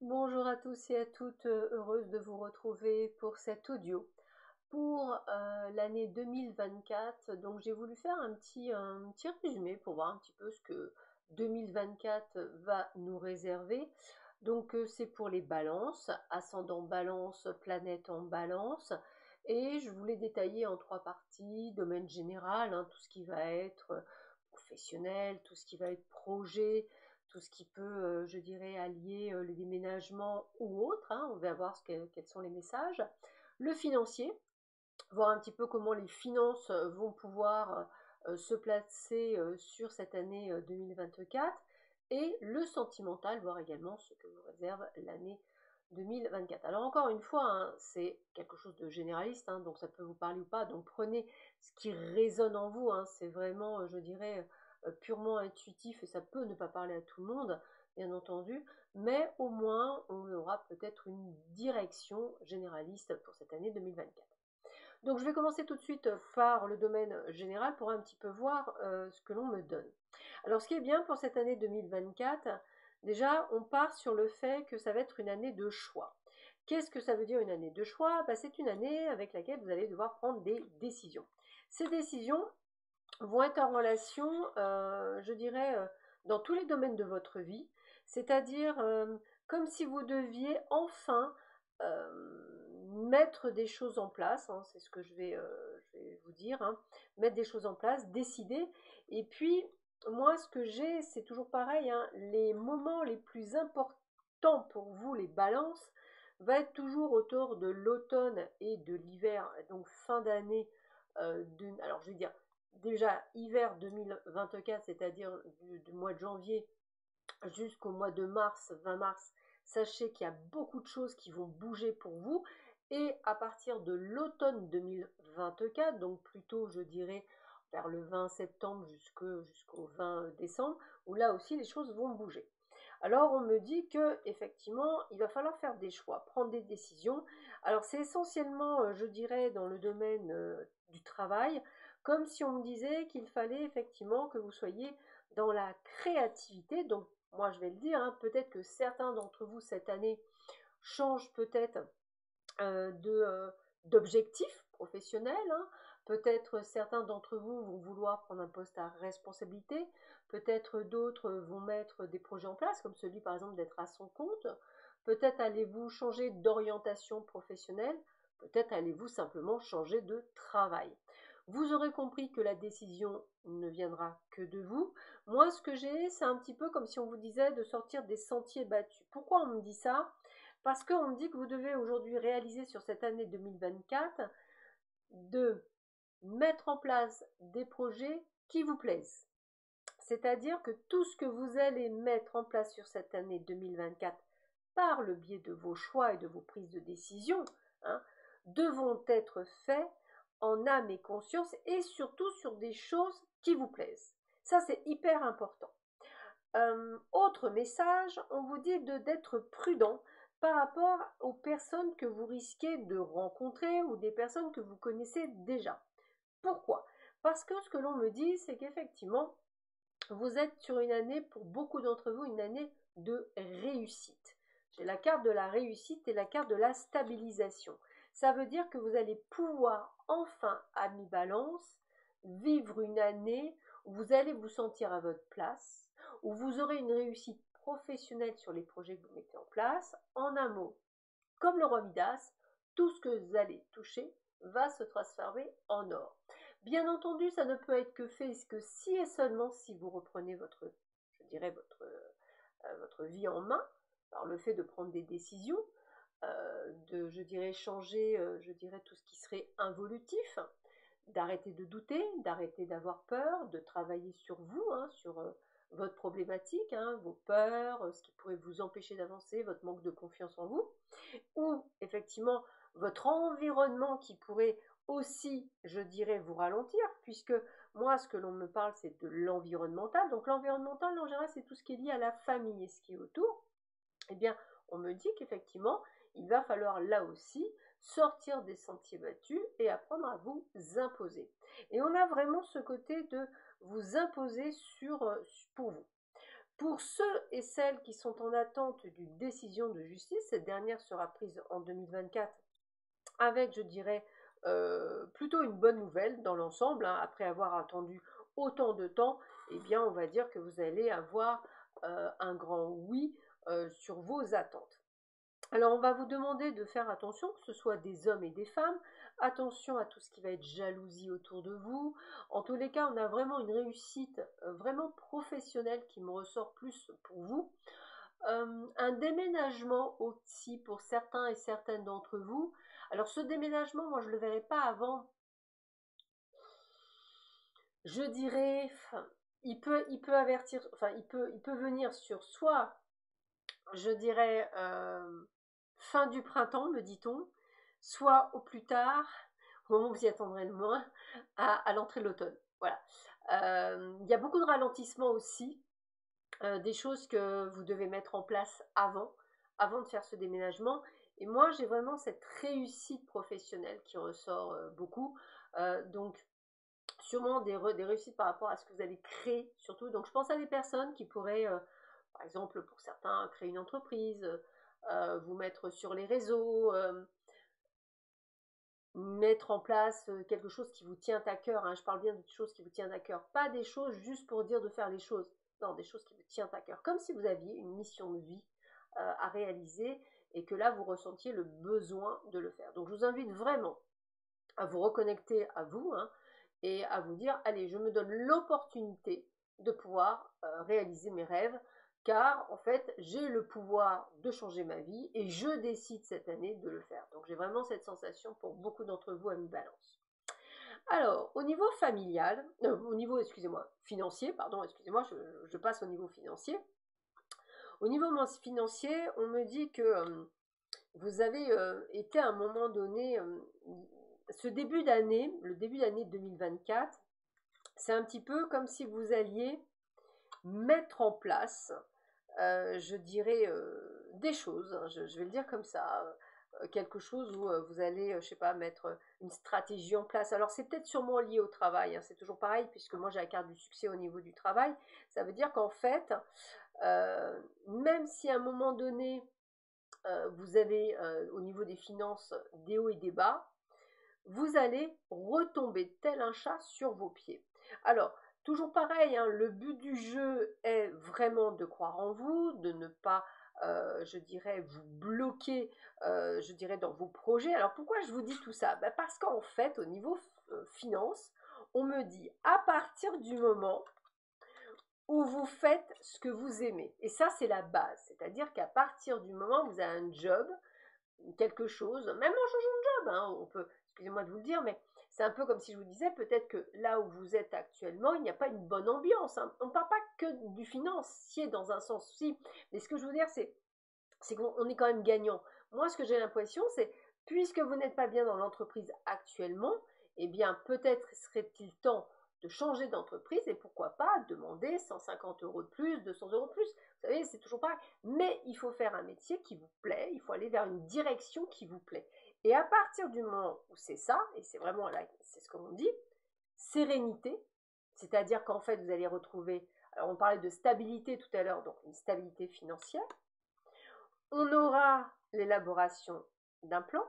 Bonjour à tous et à toutes, heureuse de vous retrouver pour cet audio pour l'année 2024. Donc j'ai voulu faire un petit résumé pour voir un petit peu ce que 2024 va nous réserver. Donc c'est pour les balances, ascendant balance, planète en balance. Et je voulais détailler en trois parties, domaine général, hein, tout ce qui va être professionnel, tout ce qui va être projet, tout ce qui peut, je dirais, allier le déménagement ou autre, hein, on va voir quels sont les messages. Le financier, voir un petit peu comment les finances vont pouvoir se placer sur cette année 2024. Et le sentimental, voir également ce que vous réserve l'année 2024. Alors encore une fois, hein, c'est quelque chose de généraliste, hein, donc ça peut vous parler ou pas, donc prenez ce qui résonne en vous, hein, c'est vraiment, je dirais, purement intuitif et ça peut ne pas parler à tout le monde, bien entendu, mais au moins on aura peut-être une direction généraliste pour cette année 2024. Donc je vais commencer tout de suite par le domaine général pour un petit peu voir ce que l'on me donne. Alors ce qui est bien pour cette année 2024, déjà on part sur le fait que ça va être une année de choix. Qu'est-ce que ça veut dire une année de choix? C'est une année avec laquelle vous allez devoir prendre des décisions. Ces décisions vont être en relation, je dirais, dans tous les domaines de votre vie, c'est-à-dire comme si vous deviez enfin mettre des choses en place, hein, c'est ce que je vais vous dire, hein, mettre des choses en place, décider, et puis moi ce que j'ai, c'est toujours pareil, hein, les moments les plus importants pour vous, les balances, va être toujours autour de l'automne et de l'hiver, donc fin d'année, alors je vais dire déjà hiver 2024, c'est-à-dire du mois de janvier jusqu'au mois de mars, 20 mars, sachez qu'il y a beaucoup de choses qui vont bouger pour vous. Et à partir de l'automne 2024, donc plutôt je dirais vers le 20 septembre jusqu'au 20 décembre, où là aussi les choses vont bouger. Alors on me dit que effectivement il va falloir faire des choix, prendre des décisions. Alors c'est essentiellement, je dirais, dans le domaine du travail, comme si on me disait qu'il fallait effectivement que vous soyez dans la créativité. Donc moi je vais le dire, hein, peut-être que certains d'entre vous cette année changent peut-être d'objectifs professionnels, hein. Peut-être certains d'entre vous vont vouloir prendre un poste à responsabilité, peut-être d'autres vont mettre des projets en place, comme celui par exemple d'être à son compte, peut-être allez-vous changer d'orientation professionnelle, peut-être allez-vous simplement changer de travail. Vous aurez compris que la décision ne viendra que de vous. Moi, ce que j'ai, c'est un petit peu comme si on vous disait de sortir des sentiers battus. Pourquoi on me dit ça? Parce qu'on me dit que vous devez aujourd'hui réaliser sur cette année 2024 de mettre en place des projets qui vous plaisent. C'est-à-dire que tout ce que vous allez mettre en place sur cette année 2024 par le biais de vos choix et de vos prises de décision, hein, devront être faits en âme et conscience et surtout sur des choses qui vous plaisent. Ça, c'est hyper important. Autre message, on vous dit d'être prudent par rapport aux personnes que vous risquez de rencontrer ou des personnes que vous connaissez déjà. Pourquoi? Parce que ce que l'on me dit, c'est qu'effectivement, vous êtes sur une année, pour beaucoup d'entre vous, une année de réussite. J'ai la carte de la réussite et la carte de la stabilisation. Ça veut dire que vous allez pouvoir enfin, à mi-balance, vivre une année où vous allez vous sentir à votre place, où vous aurez une réussite professionnelle sur les projets que vous mettez en place. En un mot, comme le roi Midas, tout ce que vous allez toucher va se transformer en or. Bien entendu, ça ne peut être que fait que si et seulement si vous reprenez je dirais votre vie en main par le fait de prendre des décisions, je dirais, changer, je dirais, tout ce qui serait involutif, d'arrêter de douter, d'arrêter d'avoir peur, de travailler sur vous, hein, sur votre problématique, hein, vos peurs, ce qui pourrait vous empêcher d'avancer, votre manque de confiance en vous, ou effectivement votre environnement qui pourrait aussi, je dirais, vous ralentir, puisque moi, ce que l'on me parle, c'est de l'environnemental. Donc l'environnemental, en général, c'est tout ce qui est lié à la famille et ce qui est autour. Eh bien, on me dit qu'effectivement, il va falloir là aussi sortir des sentiers battus et apprendre à vous imposer. Et on a vraiment ce côté de vous imposer pour vous. Pour ceux et celles qui sont en attente d'une décision de justice, cette dernière sera prise en 2024 avec, je dirais, plutôt une bonne nouvelle dans l'ensemble, hein, après avoir attendu autant de temps, eh bien, on va dire que vous allez avoir un grand oui sur vos attentes. Alors, on va vous demander de faire attention, que ce soit des hommes et des femmes, attention à tout ce qui va être jalousie autour de vous. En tous les cas, on a vraiment une réussite vraiment professionnelle qui me ressort plus pour vous. Un déménagement aussi pour certains et certaines d'entre vous. Alors ce déménagement, moi je ne le verrai pas avant, je dirais, il peut avertir, enfin il peut venir sur soit, je dirais, fin du printemps, me dit-on, soit au plus tard, au moment où vous y attendrez le moins, à l'entrée de l'automne. Voilà. Il y a beaucoup de ralentissements aussi, des choses que vous devez mettre en place avant de faire ce déménagement. Et moi, j'ai vraiment cette réussite professionnelle qui ressort beaucoup. Donc, sûrement des réussites par rapport à ce que vous allez créer, surtout. Donc, je pense à des personnes qui pourraient, par exemple, pour certains, créer une entreprise, vous mettre sur les réseaux, mettre en place quelque chose qui vous tient à cœur, hein. Je parle bien de choses qui vous tiennent à cœur, pas des choses juste pour dire de faire les choses, non, des choses qui vous tiennent à cœur, comme si vous aviez une mission de vie à réaliser et que là vous ressentiez le besoin de le faire. Donc je vous invite vraiment à vous reconnecter à vous, hein, et à vous dire, allez, je me donne l'opportunité de pouvoir réaliser mes rêves, car en fait, j'ai le pouvoir de changer ma vie et je décide cette année de le faire. Donc j'ai vraiment cette sensation pour beaucoup d'entre vous à mi-balance. Alors, au niveau familial, au niveau, excusez-moi, financier, pardon, excusez-moi, je passe au niveau financier. Au niveau financier, on me dit que vous avez été à un moment donné, ce début d'année, le début d'année 2024, c'est un petit peu comme si vous alliez mettre en place, je dirais, des choses, hein, je vais le dire comme ça, quelque chose où vous allez, je sais pas, mettre une stratégie en place. Alors c'est peut-être sûrement lié au travail, hein, c'est toujours pareil, puisque moi j'ai la carte du succès au niveau du travail. Ça veut dire qu'en fait, même si à un moment donné, vous avez au niveau des finances des hauts et des bas, vous allez retomber tel un chat sur vos pieds. Alors, toujours pareil, hein, le but du jeu est vraiment de croire en vous, de ne pas, je dirais, vous bloquer, je dirais, dans vos projets. Alors, pourquoi je vous dis tout ça? Ben, parce qu'en fait, au niveau finance, on me dit, à partir du moment où vous faites ce que vous aimez, et ça, c'est la base, c'est-à-dire qu'à partir du moment où vous avez un job, quelque chose, même en changeant de job, hein, on peut, excusez-moi de vous le dire, mais c'est un peu comme si je vous disais, peut-être que là où vous êtes actuellement, il n'y a pas une bonne ambiance, hein. On ne parle pas que du financier dans un sens aussi, mais ce que je veux dire, c'est qu'on est quand même gagnant. Moi, ce que j'ai l'impression, c'est, puisque vous n'êtes pas bien dans l'entreprise actuellement, eh bien, peut-être serait-il temps de changer d'entreprise et pourquoi pas demander 150 € de plus, 200 € de plus. Vous savez, c'est toujours pareil. Mais il faut faire un métier qui vous plaît, il faut aller vers une direction qui vous plaît. Et à partir du moment où c'est ça, et c'est vraiment là, c'est ce qu'on dit, sérénité, c'est-à-dire qu'en fait, vous allez retrouver, alors on parlait de stabilité tout à l'heure, donc une stabilité financière, on aura l'élaboration d'un plan,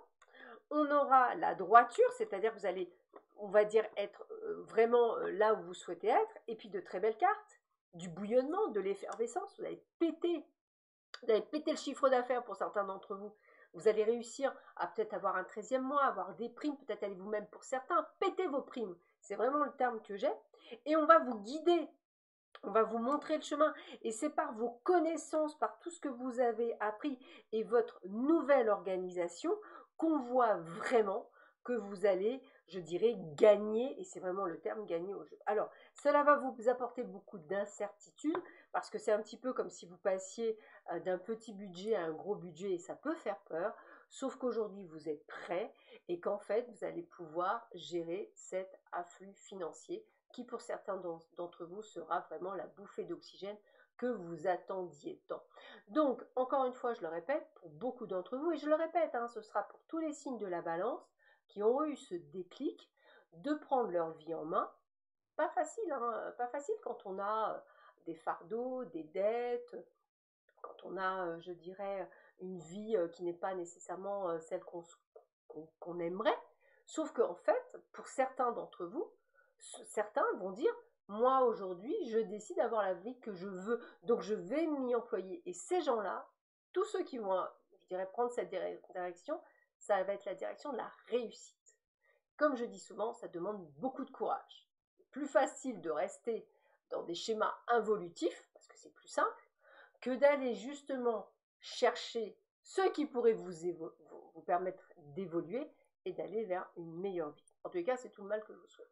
on aura la droiture, c'est-à-dire que vous allez, on va dire, être vraiment là où vous souhaitez être, et puis de très belles cartes, du bouillonnement, de l'effervescence, vous allez péter le chiffre d'affaires pour certains d'entre vous, vous allez réussir à peut-être avoir un 13e mois, avoir des primes, peut-être aller vous-même pour certains, péter vos primes, c'est vraiment le terme que j'ai, et on va vous guider, on va vous montrer le chemin et c'est par vos connaissances, par tout ce que vous avez appris et votre nouvelle organisation qu'on voit vraiment que vous allez, je dirais, gagner, et c'est vraiment le terme gagner au jeu. Alors, cela va vous apporter beaucoup d'incertitude parce que c'est un petit peu comme si vous passiez d'un petit budget à un gros budget et ça peut faire peur, sauf qu'aujourd'hui vous êtes prêt et qu'en fait vous allez pouvoir gérer cet afflux financier qui pour certains d'entre vous sera vraiment la bouffée d'oxygène que vous attendiez tant. Donc, encore une fois, je le répète, pour beaucoup d'entre vous, et je le répète, hein, ce sera pour tous les signes de la balance qui ont eu ce déclic de prendre leur vie en main. Pas facile, hein, pas facile quand on a des fardeaux, des dettes, quand on a, je dirais, une vie qui n'est pas nécessairement celle qu'on aimerait. Sauf qu'en fait, pour certains d'entre vous, certains vont dire, moi aujourd'hui, je décide d'avoir la vie que je veux, donc je vais m'y employer. Et ces gens-là, tous ceux qui vont, je dirais, prendre cette direction, ça va être la direction de la réussite. Comme je dis souvent, ça demande beaucoup de courage. C'est plus facile de rester dans des schémas involutifs, parce que c'est plus simple, que d'aller justement chercher ce qui pourrait vous permettre d'évoluer et d'aller vers une meilleure vie. En tous les cas, c'est tout le mal que je vous souhaite.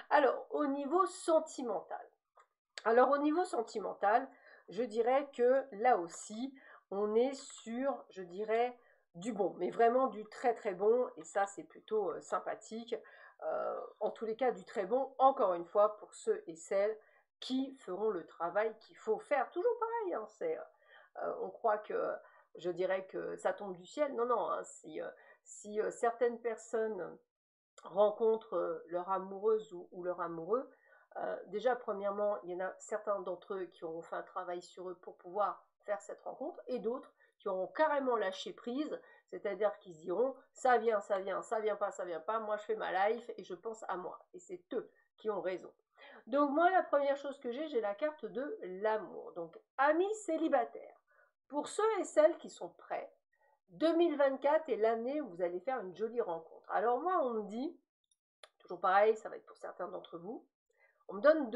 Alors, au niveau sentimental. Je dirais que là aussi, on est sur, je dirais, du bon, mais vraiment du très très bon, et ça c'est plutôt sympathique. En tous les cas, du très bon, encore une fois, pour ceux et celles qui feront le travail qu'il faut faire. Toujours pareil, hein, on croit que, je dirais que ça tombe du ciel. Non, non, hein, si certaines personnes rencontrent leur amoureuse ou leur amoureux, déjà, premièrement, il y en a certains d'entre eux qui auront fait un travail sur eux pour pouvoir faire cette rencontre, et d'autres qui auront carrément lâché prise, c'est-à-dire qu'ils se diront, ça vient, ça vient, ça vient pas, moi je fais ma life et je pense à moi. Et c'est eux qui ont raison. Donc moi, la première chose que j'ai la carte de l'amour. Donc, amis célibataires. Pour ceux et celles qui sont prêts, 2024 est l'année où vous allez faire une jolie rencontre. Alors moi, on me dit, toujours pareil, ça va être pour certains d'entre vous, on me donne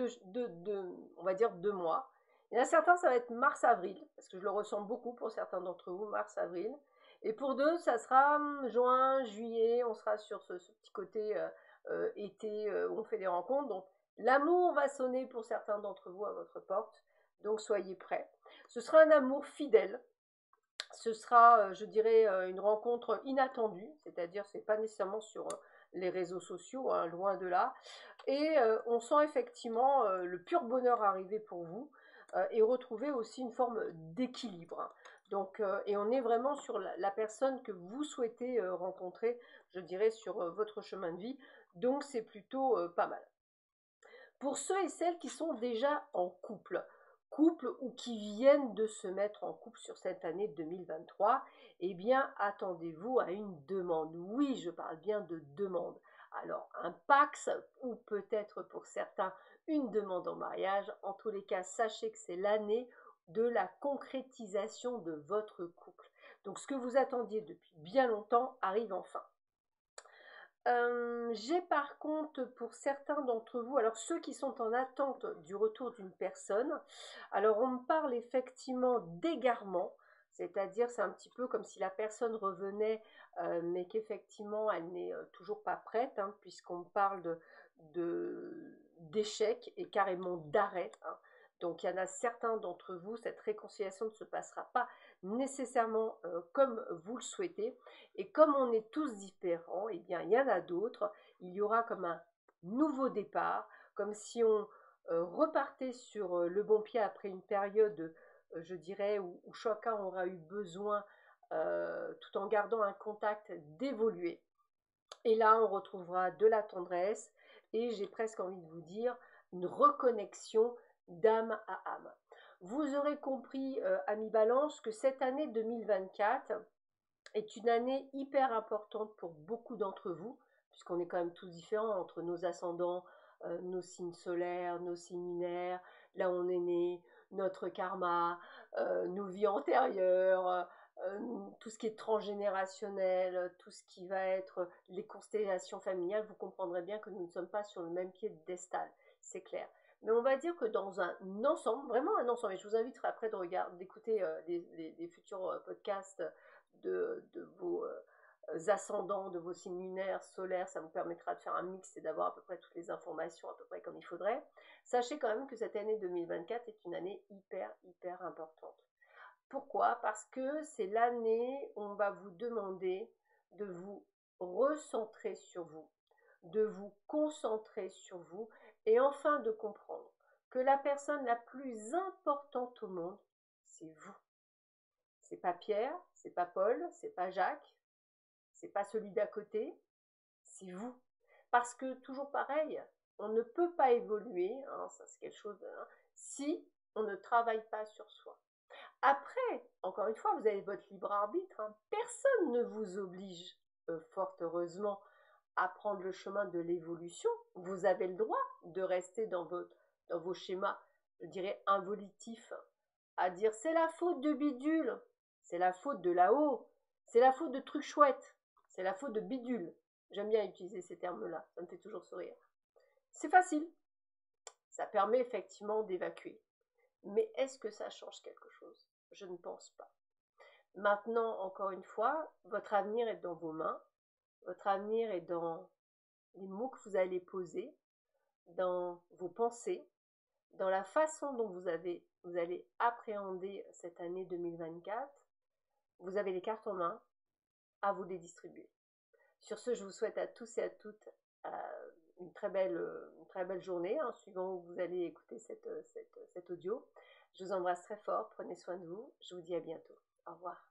on va dire 2 mois. Il y en a certains, ça va être mars-avril, parce que je le ressens beaucoup pour certains d'entre vous, mars-avril. Et pour d'autres, ça sera juin, juillet, on sera sur ce petit côté été où on fait des rencontres. Donc l'amour va sonner pour certains d'entre vous à votre porte, donc soyez prêts. Ce sera un amour fidèle. Ce sera, je dirais, une rencontre inattendue, c'est-à-dire c'est pas nécessairement sur les réseaux sociaux, hein, loin de là. Et on sent effectivement le pur bonheur arriver pour vous et retrouver aussi une forme d'équilibre, hein. Donc, et on est vraiment sur la personne que vous souhaitez rencontrer, je dirais, sur votre chemin de vie. Donc c'est plutôt pas mal. Pour ceux et celles qui sont déjà en couple ou qui viennent de se mettre en couple sur cette année 2023, eh bien, attendez-vous à une demande. Oui, je parle bien de demande. Alors, un Pax ou peut-être pour certains une demande en mariage. En tous les cas, sachez que c'est l'année de la concrétisation de votre couple. Donc, ce que vous attendiez depuis bien longtemps arrive enfin. J'ai par contre pour certains d'entre vous, alors ceux qui sont en attente du retour d'une personne, alors on me parle effectivement d'égarement, c'est-à-dire c'est un petit peu comme si la personne revenait, mais qu'effectivement elle n'est toujours pas prête, hein, puisqu'on parle d'échec et carrément d'arrêt, hein. Donc il y en a certains d'entre vous, cette réconciliation ne se passera pas nécessairement comme vous le souhaitez. Et comme on est tous différents, eh bien il y en a d'autres, il y aura comme un nouveau départ, comme si on repartait sur le bon pied après une période, je dirais, où chacun aura eu besoin, tout en gardant un contact, d'évoluer. Et là, on retrouvera de la tendresse et j'ai presque envie de vous dire une reconnexion d'âme à âme. Vous aurez compris, amis Balance, que cette année 2024 est une année hyper importante pour beaucoup d'entre vous, puisqu'on est quand même tous différents entre nos ascendants, nos signes solaires, nos signes lunaires, là où on est né, notre karma, nos vies antérieures, tout ce qui est transgénérationnel, tout ce qui va être les constellations familiales, vous comprendrez bien que nous ne sommes pas sur le même pied d'estal, c'est clair. Mais on va dire que dans un ensemble, vraiment un ensemble, et je vous invite après d'écouter les futurs podcasts de vos ascendants, de vos signes lunaires, solaires, ça vous permettra de faire un mix et d'avoir à peu près toutes les informations à peu près comme il faudrait. Sachez quand même que cette année 2024 est une année hyper importante. Pourquoi? Parce que c'est l'année où on va vous demander de vous recentrer sur vous, de vous concentrer sur vous et enfin de comprendre que la personne la plus importante au monde, c'est vous. C'est pas Pierre, c'est pas Paul, c'est pas Jacques, c'est pas celui d'à côté, c'est vous. Parce que toujours pareil, on ne peut pas évoluer, hein, ça c'est quelque chose, hein, si on ne travaille pas sur soi. Après, encore une fois, vous avez votre libre arbitre, hein. Personne ne vous oblige, fort heureusement, à prendre le chemin de l'évolution. Vous avez le droit de rester dans vos schémas, je dirais, involutifs, à dire c'est la faute de bidule, c'est la faute de là-haut, c'est la faute de trucs chouettes, c'est la faute de bidule. J'aime bien utiliser ces termes-là, ça me fait toujours sourire. C'est facile, ça permet effectivement d'évacuer. Mais est-ce que ça change quelque chose? Je ne pense pas. Maintenant, encore une fois, votre avenir est dans vos mains, votre avenir est dans les mots que vous allez poser, dans vos pensées, dans la façon dont vous allez appréhender cette année 2024. Vous avez les cartes en main, à vous de les distribuer. Sur ce, je vous souhaite à tous et à toutes une très belle journée, hein, suivant où vous allez écouter cet audio. Je vous embrasse très fort, prenez soin de vous, je vous dis à bientôt. Au revoir.